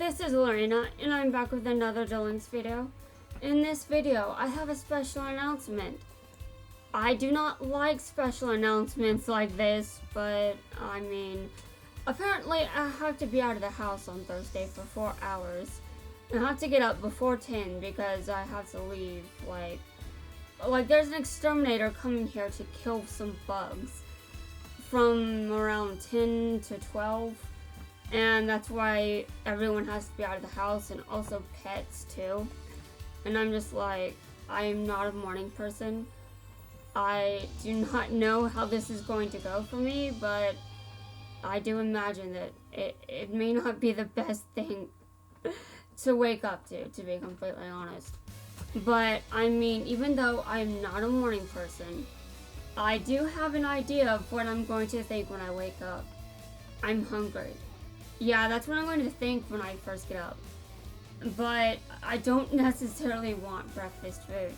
this is Lorena, and I'm back with another Duel Links video. In this video, I have a special announcement. I do not like special announcements like this, but I mean, apparently I have to be out of the house on Thursday for 4 hours. I have to get up before 10 because I have to leave, like there's an exterminator coming here to kill some bugs from around 10 to 12. And that's why everyone has to be out of the house, and also pets too. And I'm just like, I am not a morning person. I do not know how this is going to go for me, but I do imagine that it may not be the best thing to wake up to be completely honest. But I mean, even though I'm not a morning person, I do have an idea of what I'm going to think when I wake up. I'm hungry. Yeah, that's what I'm going to think when I first get up. But I don't necessarily want breakfast food.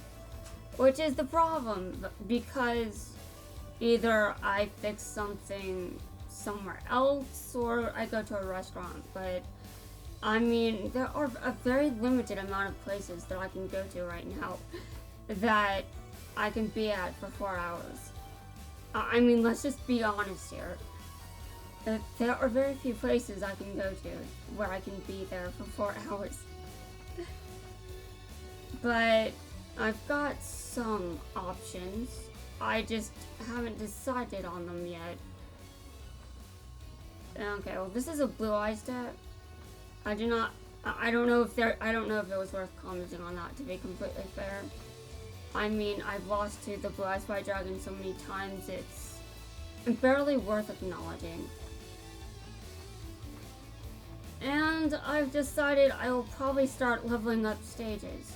Which is the problem, because either I fix something somewhere else or I go to a restaurant. But I mean, there are a very limited amount of places that I can go to right now that I can be at for 4 hours. I mean, let's just be honest here. There are very few places I can go to where I can be there for 4 hours. But I've got some options. I just haven't decided on them yet. Okay, well this is a Blue Eye stat. I don't know if it was worth commenting on that, to be completely fair. I mean, I've lost to the Blue Eye Spy Dragon so many times, it's barely worth acknowledging. And I've decided I will probably start leveling up stages,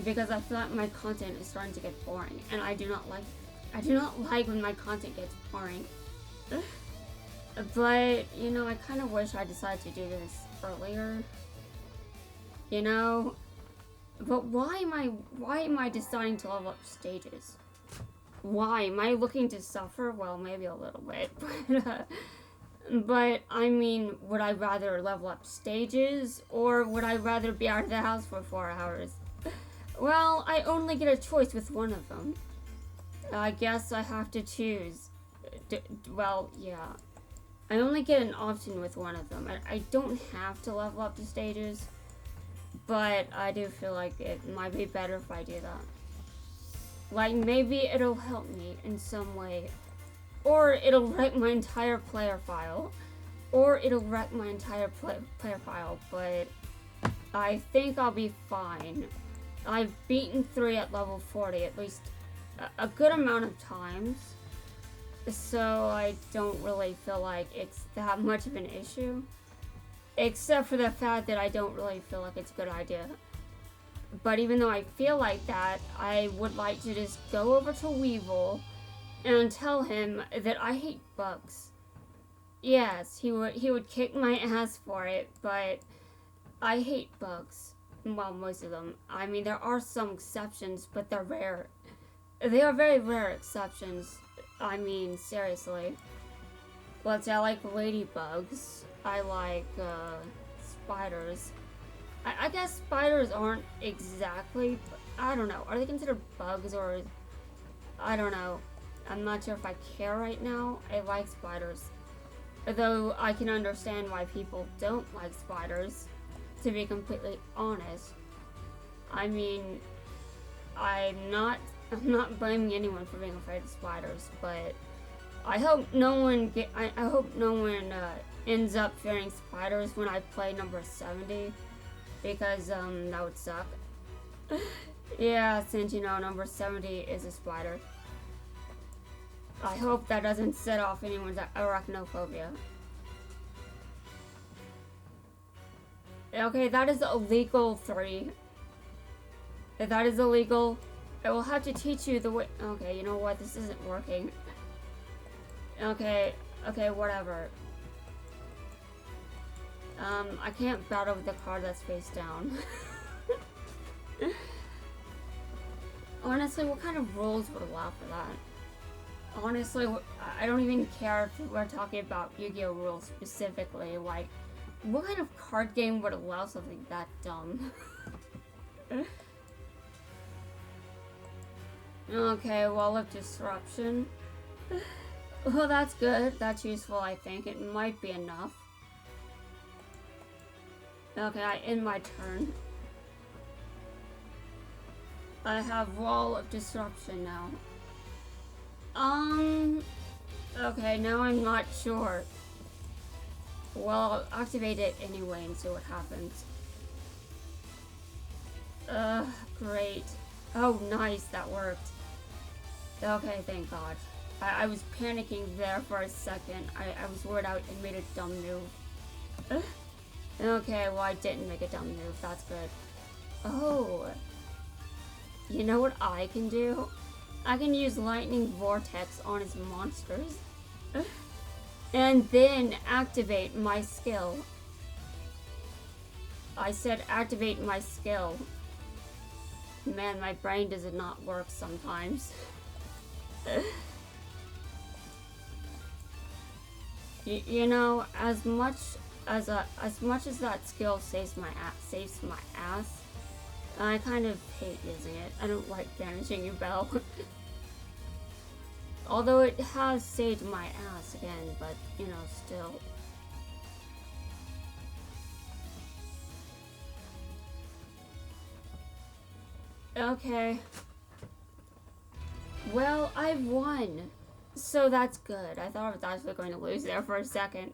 because I feel like my content is starting to get boring, and I do not like when my content gets boring. But, you know, I kind of wish I decided to do this earlier. You know? But why am I deciding to level up stages? Why? Am I looking to suffer? Well, maybe a little bit, but I mean, would I rather level up stages, or would I rather be out of the house for 4 hours? Well, I only get a choice with one of them. I guess I have to choose. Well, yeah. I only get an option with one of them. I don't have to level up the stages, but I do feel like it might be better if I do that. Like, maybe it'll help me in some way. Or it'll wreck my entire player file. But I think I'll be fine. I've beaten 3 at level 40 at least a good amount of times. So I don't really feel like it's that much of an issue. Except for the fact that I don't really feel like it's a good idea. But even though I feel like that, I would like to just go over to Weevil and tell him that I hate bugs. Yes, he would kick my ass for it, but I hate bugs. Well, most of them. I mean, there are some exceptions, but they're rare. They are very rare exceptions. I mean, seriously. Let's say I like ladybugs. I like spiders. I guess spiders aren't exactly, I don't know. Are they considered bugs, or I don't know. I'm not sure if I care right now. I like spiders. Though I can understand why people don't like spiders, to be completely honest. I mean, I'm not blaming anyone for being afraid of spiders, but I hope no one ends up fearing spiders when I play number 70, because that would suck. Yeah, since you know number 70 is a spider. I hope that doesn't set off anyone's arachnophobia. Okay, that is illegal 3. If that is illegal, I will have to teach you the way. Okay, you know what? This isn't working. Okay, whatever. I can't battle with the card that's face down. Honestly, what kind of rules would allow for that? Honestly, I don't even care if we're talking about Yu-Gi-Oh! Rules specifically. Like, What kind of card game would allow something that dumb? Okay, Wall of Disruption. Well, that's good. That's useful, I think. It might be enough. Okay, I end my turn. I have Wall of Disruption now. Okay, now I'm not sure. Well, I'll activate it anyway and see what happens. Great. Oh, nice, that worked. Okay, thank God. I was panicking there for a second. I was worried I made a dumb move. Okay, well, I didn't make a dumb move. That's good. Oh. You know what I can do? I can use Lightning Vortex on his monsters. And then activate my skill. I said activate my skill. Man, my brain does not work sometimes. You know, as much as that skill saves my ass, I kind of hate using it. I don't like Vanishing You Bell. Although it has saved my ass again, but you know, still. Okay. Well, I won. So that's good. I thought I was actually going to lose there for a second.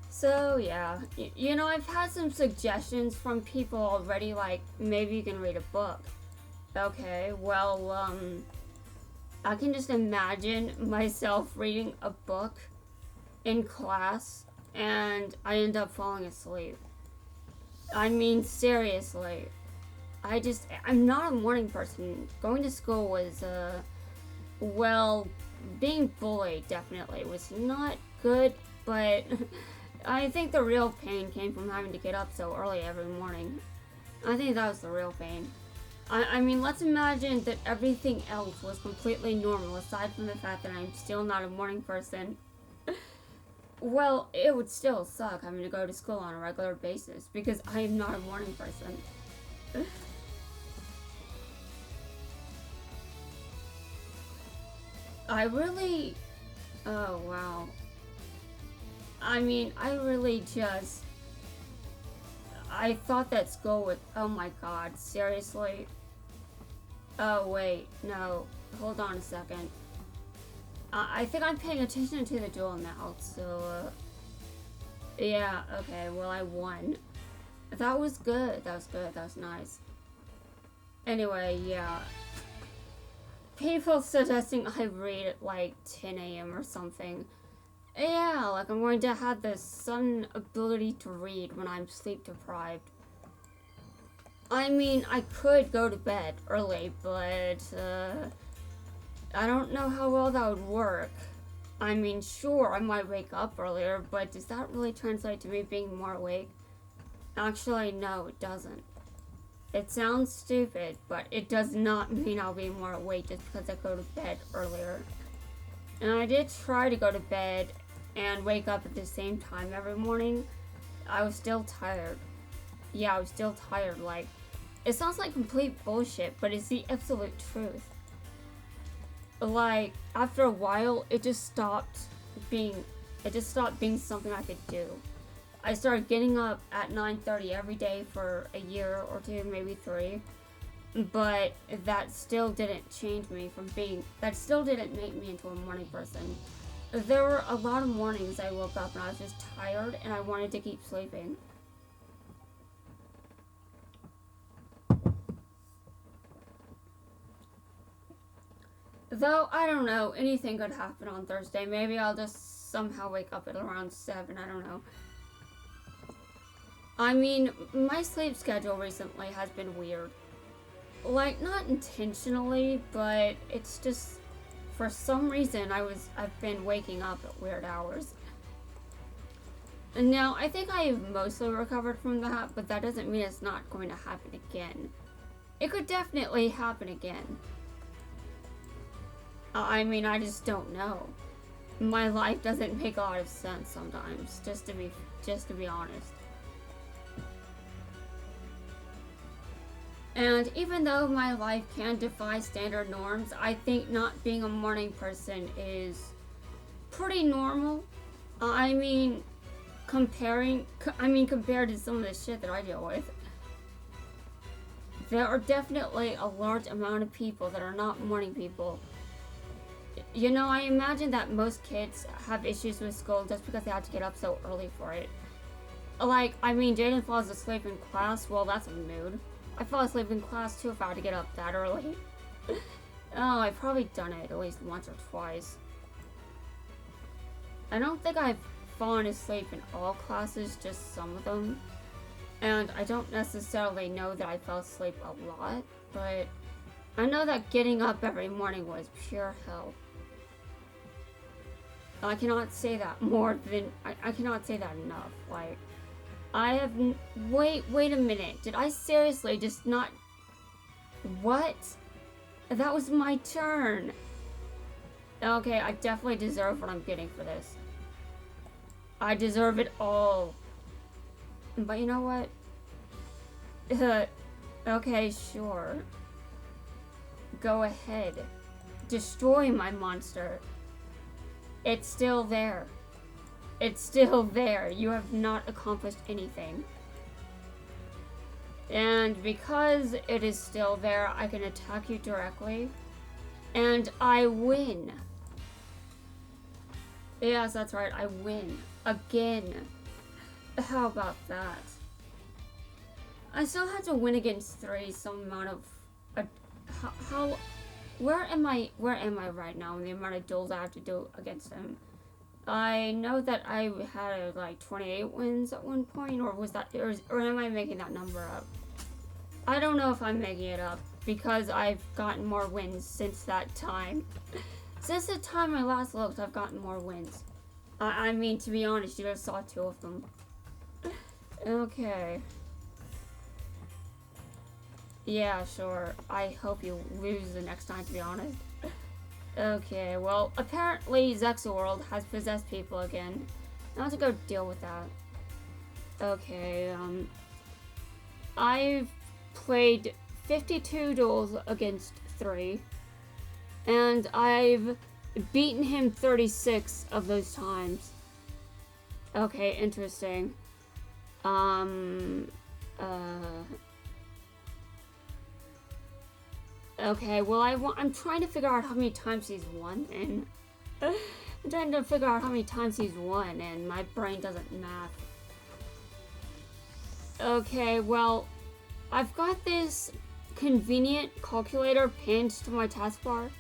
So yeah, you know, I've had some suggestions from people already, like maybe you can read a book. Okay, well, I can just imagine myself reading a book in class and I end up falling asleep. I mean, seriously. I'm not a morning person. Going to school was, well, being bullied definitely was not good, but I think the real pain came from having to get up so early every morning. I think that was the real pain. I mean, let's imagine that everything else was completely normal, aside from the fact that I'm still not a morning person. Well, it would still suck having to go to school on a regular basis, because I am not a morning person. I really... Oh, wow. I mean, I really just... I thought that school would... Oh my god, seriously? Oh, wait, no. Hold on a second. I think I'm paying attention to the duel now, so... yeah, okay, well, I won. That was good, that was good, that was nice. Anyway, yeah. People suggesting I read at like 10 a.m. or something. Yeah, like I'm going to have the sudden ability to read when I'm sleep deprived. I mean, I could go to bed early, but I don't know how well that would work. I mean, sure, I might wake up earlier, but does that really translate to me being more awake? Actually, no, it doesn't. It sounds stupid, but it does not mean I'll be more awake just because I go to bed earlier. And I did try to go to bed and wake up at the same time every morning. I was still tired. Yeah, I was still tired. Like, it sounds like complete bullshit, but it's the absolute truth. Like, after a while, it just stopped being something I could do. I started getting up at 9:30 every day for a year or two, maybe 3. But that still didn't change me from being, that still didn't make me into a morning person. There were a lot of mornings I woke up and I was just tired and I wanted to keep sleeping. Though, I don't know, anything could happen on Thursday. Maybe I'll just somehow wake up at around 7, I don't know. I mean, my sleep schedule recently has been weird. Like, not intentionally, but it's just, for some reason, I've been waking up at weird hours. And now, I think I have mostly recovered from that, but that doesn't mean it's not going to happen again. It could definitely happen again. I mean, I just don't know. My life doesn't make a lot of sense sometimes, just to be honest. And even though my life can defy standard norms, I think not being a morning person is pretty normal. I mean, compared to some of the shit that I deal with, there are definitely a large amount of people that are not morning people. You know, I imagine that most kids have issues with school just because they have to get up so early for it. Like, I mean, Jaden falls asleep in class, well, that's a mood. I fall asleep in class too if I had to get up that early. Oh, I've probably done it at least once or twice. I don't think I've fallen asleep in all classes, just some of them. And I don't necessarily know that I fell asleep a lot, but I know that getting up every morning was pure hell. I cannot say that more than, I cannot say that enough. Like, I have, wait a minute. Did I seriously just not, what? That was my turn. Okay, I definitely deserve what I'm getting for this. I deserve it all. But you know what? Okay, sure. Go ahead. Destroy my monster. It's still there. It's still there. You have not accomplished anything. And because it is still there, I can attack you directly. And I win. Yes, that's right. I win. Again. How about that? I still have to win against 3 some amount of... Where am I right now in the amount of duels I have to do against him? I know that I had like 28 wins at one point, or was that, or am I making that number up? I don't know if I'm making it up, because I've gotten more wins since that time. Since the time I last looked, I've gotten more wins. I mean, to be honest, you just saw 2 of them. Okay. Yeah, sure. I hope you lose the next time, to be honest. Okay, well, apparently Zexaworld has possessed people again. I'll have to go deal with that. Okay, I've played 52 duels against 3. And I've beaten him 36 of those times. Okay, interesting. Okay, well, I'm trying to figure out how many times he's won, and I'm trying to figure out how many times he's won, and my brain doesn't math. Okay, well, I've got this convenient calculator pinned to my taskbar.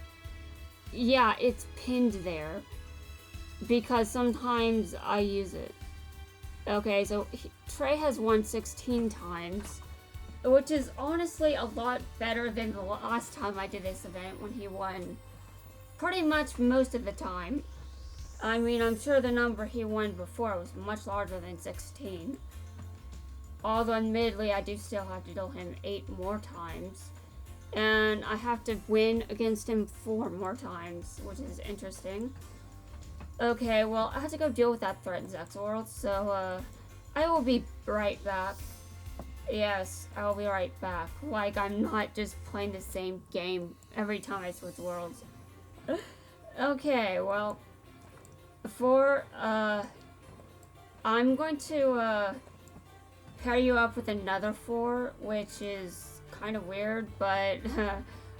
Yeah, it's pinned there because sometimes I use it. Okay, so Trey has won 16 times. Which is honestly a lot better than the last time I did this event when he won pretty much most of the time. I mean, I'm sure the number he won before was much larger than 16. Although admittedly, I do still have to duel him 8 more times. And I have to win against him 4 more times, which is interesting. Okay, well, I have to go deal with that threat in Zexaworld, so I will be right back. Yes, I'll be right back. Like, I'm not just playing the same game every time I switch worlds. Okay, well, I'm going to, pair you up with another 4, which is kind of weird, but,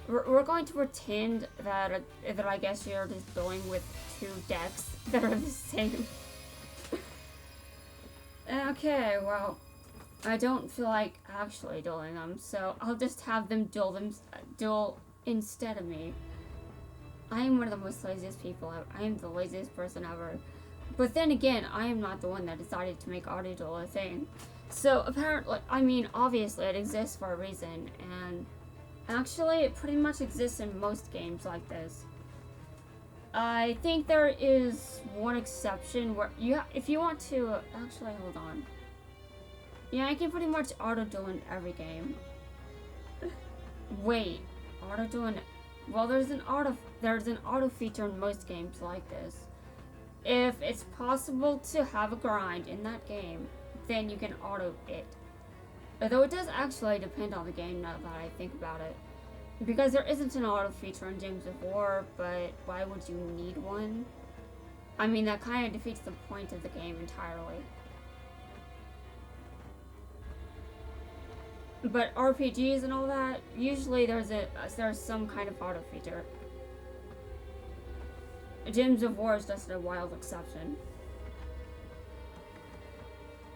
we're going to pretend that I guess you're just going with 2 decks that are the same. Okay, well, I don't feel like actually dueling them, so I'll just have them duel instead of me. I am one of the most laziest people ever. I am the laziest person ever. But then again, I am not the one that decided to make auto duel a thing. So apparently, I mean, obviously it exists for a reason, and actually it pretty much exists in most games like this. I think there is one exception where if you want to, actually hold on. Yeah, I can pretty much auto-duel in every game. Wait, auto-duel in Well, there's an auto feature in most games like this. If it's possible to have a grind in that game, then you can auto it. Although it does actually depend on the game now that I think about it. Because there isn't an auto feature in Gems of War, but why would you need one? I mean, that kind of defeats the point of the game entirely. But RPGs and all that, usually there's some kind of auto feature. Gems of War is just a wild exception.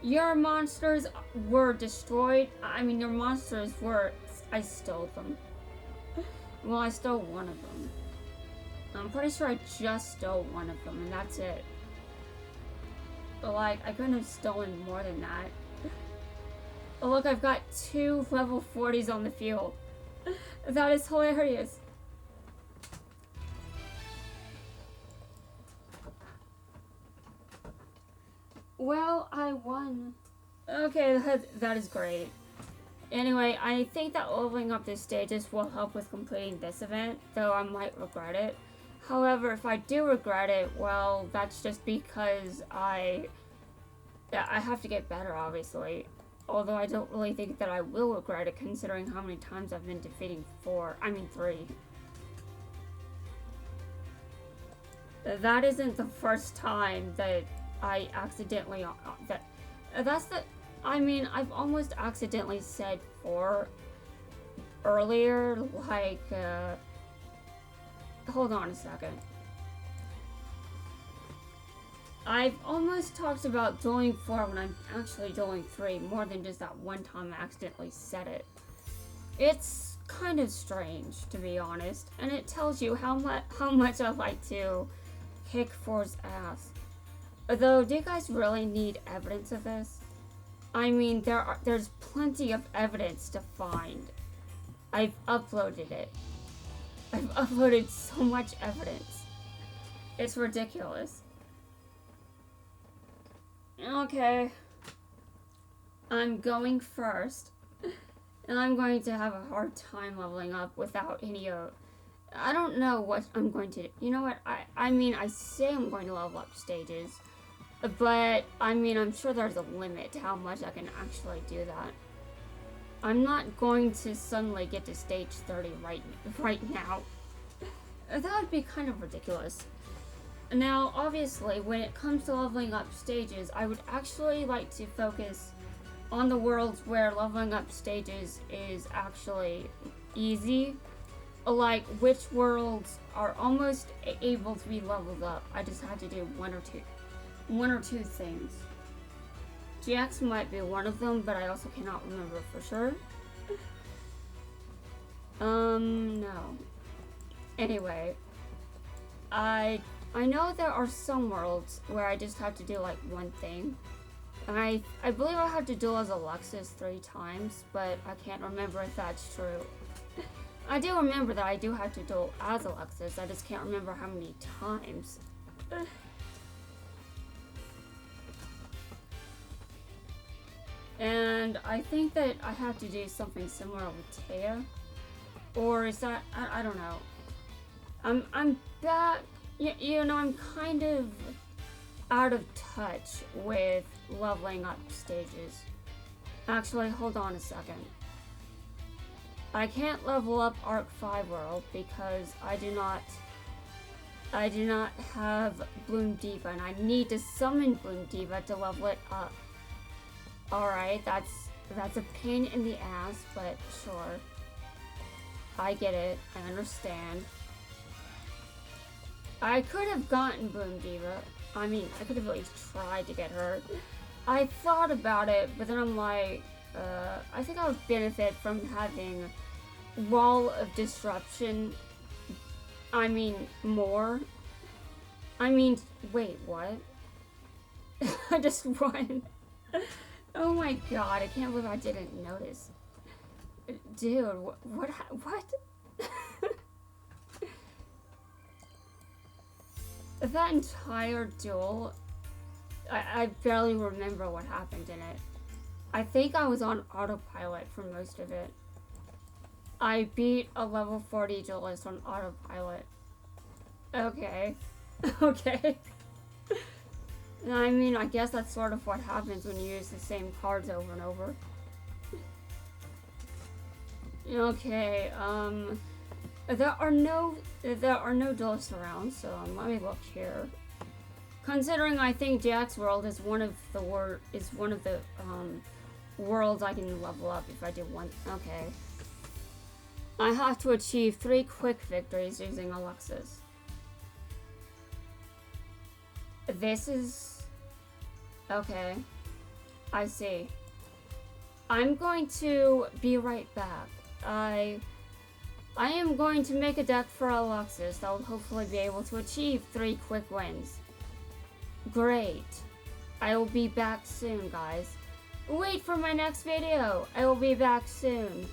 Your monsters were destroyed. I mean, your monsters were... I stole them. Well, I stole one of them. I'm pretty sure I just stole one of them, and that's it. But, like, I couldn't have stolen more than that. Oh, look, I've got 2 level 40s on the field. That is hilarious. Well, I won. Okay, that is great. Anyway, I think that leveling up the stages will help with completing this event, though I might regret it. However, if I do regret it, well, that's just because I have to get better, obviously. Although I don't really think that I will regret it, considering how many times I've been defeating 3. That isn't the first time that I accidentally, I mean, I've almost accidentally said 4 earlier, like, hold on a second. I've almost talked about dueling 4 when I'm actually dueling 3, more than just that one time I accidentally said it. It's kind of strange, to be honest, and it tells you how much I like to kick 4's ass. Though, do you guys really need evidence of this? I mean, there's plenty of evidence to find. I've uploaded it. I've uploaded so much evidence. It's ridiculous. Okay. I'm going first. And I'm going to have a hard time leveling up without any I don't know what I'm going to do. You know what? I mean, I say I'm going to level up stages. But, I mean, I'm sure there's a limit to how much I can actually do that. I'm not going to suddenly get to stage 30 right now. That would be kind of ridiculous. Now, obviously, when it comes to leveling up stages, I would actually like to focus on the worlds where leveling up stages is actually easy. Like, which worlds are almost able to be leveled up. I just had to do one or two things. GX might be one of them, but I also cannot remember for sure. No. Anyway, I know there are some worlds where I just have to do like one thing. And I believe I have to duel as Alexis 3 times, but I can't remember if that's true. I do remember that I do have to duel as Alexis, I just can't remember how many times. And I think that I have to do something similar with Taya. Or is that, I don't know. I'm back, you know, I'm kind of out of touch with leveling up stages. Actually, hold on a second. I can't level up Arc 5 World because I do not have Bloom Diva, and I need to summon Bloom Diva to level it up. Alright, that's a pain in the ass, but sure. I get it, I understand. I could have gotten Bloom Diva. I mean, I could have at least tried to get her. I thought about it, but then I'm like, I think I would benefit from having Wall of Disruption. I mean, more. I mean, wait, what? I just won. Oh my god, I can't believe I didn't notice. Dude, what? That entire duel, I barely remember what happened in it. I think I was on autopilot for most of it. I beat a level 40 duelist on autopilot. Okay. Okay. I mean, I guess that's sort of what happens when you use the same cards over and over. Okay, there are no duelists around, so let me look here. Considering I think Jack's World is one of the worlds I can level up if I do one. Okay. I have to achieve 3 quick victories using Alexis. This is... Okay. I see. I'm going to be right back. I am going to make a deck for Alexis that will hopefully be able to achieve 3 quick wins. Great. I will be back soon, guys. Wait for my next video. I will be back soon.